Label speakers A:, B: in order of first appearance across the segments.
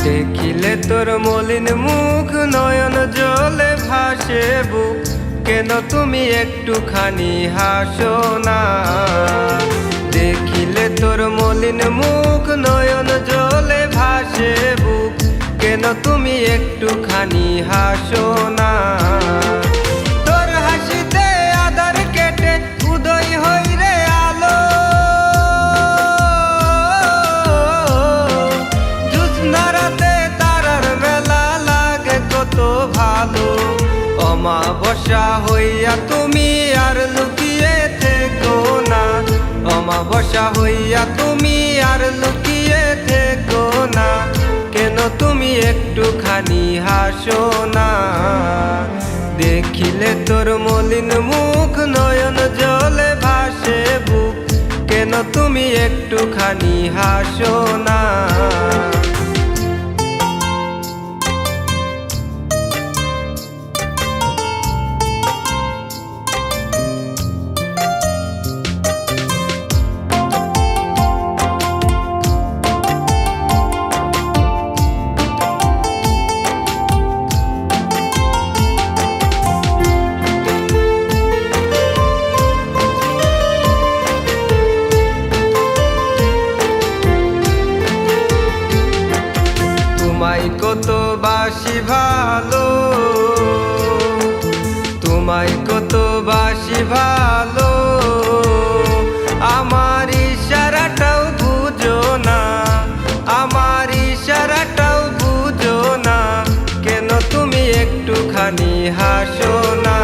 A: দেখিলে তোর মলিন মুখ নয়ন জলে ভাসে বুক, কেন তুমি একটুখানি হাসো না। দেখিলে তোর মলিন মুখ নয়ন জলে ভাসে বুক, কেন তুমি একটুখানি হাসো না। তোর হাসিতে আধার কেটে উদয় হই রে আলো, জ্যোৎস্না রাতে তারার মেলা লাগে কত ভালো। অমাবস্যা হইয়া তুমি আর লুকিয়ে থেকো না, অমাবস্যা হইয়া তুমি আর লুকিয়ে থেকো না, কেন তুমি একটুখানি হাসো না। দেখিলে তোর মলিন মুখ নয়ন জলে ভাসে বুক, কেন তুমি একটুখানি হাসো না। তোমায় কত বাসি ভালো, তোমায় কত বাসি ভালো, আমার ইশারাটাও বুঝো না, আমার ইশারাটাও বুঝো না, কেন তুমি একটুখানি হাসো না।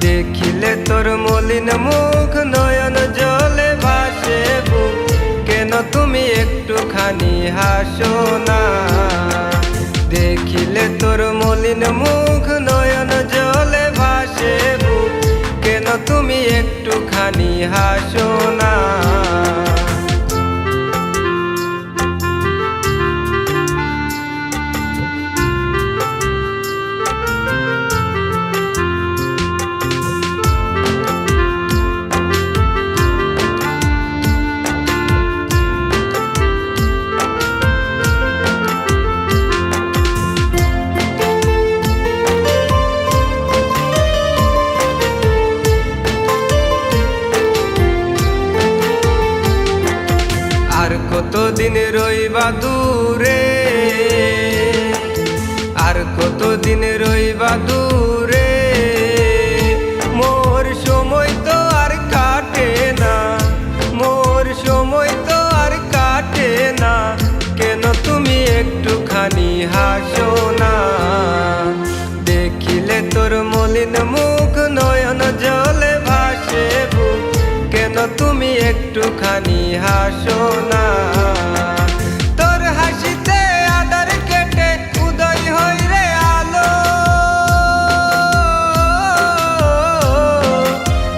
A: দেখিলে তোর মলিন মুখ নয়ন জলে ভাসে বুক, কেন তুমি একটুখানি হাসো না। দেখিলে তোর মলিন মুখ নয়ন জলে ভাসে বুক, কেন তুমি একটুখানি হাসো না। আর কতদিন রইবা দূরে, আর কতদিন রইবা দূরে, মোর সময় তো আর কাটে না, মোর সময় তো আর কাটে না, কেন তুমি একটুখানি হাসো না। দেখিলে তোর মলিন মুখ নয়ন জলে ভাসে বুক, কেন তুমি একটুখানি হাসো না। তোর হাসিতে আধার কেটে উদয় হই রে আলো,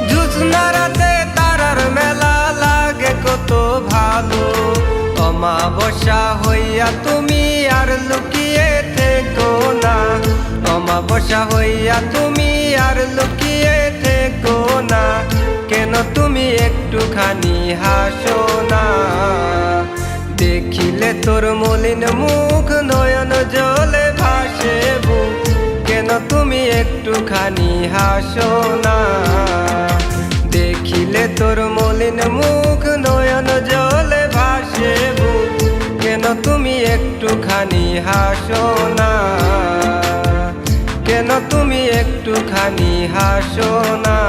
A: জ্যোৎস্না রাতে তারার মেলা লাগে কত ভালো। অমাবস্যা হইয়া তুমি আর লুকিয়ে থেকো না, অমাবস্যা হইয়া তুমি আর লুকিয়ে থেকো না, কেন তুমি একটুখানি হাসো না। দেখিলে তোর মলিন মুখ নয়ন জলে ভাসে বুক, কেন তুমি একটুখানি হাসো না। দেখিলে তোর মলিন মুখ নয়ন জলে ভাসে বুক, কেন তুমি একটুখানি হাসো না, কেন তুমি একটুখানি হাসো না।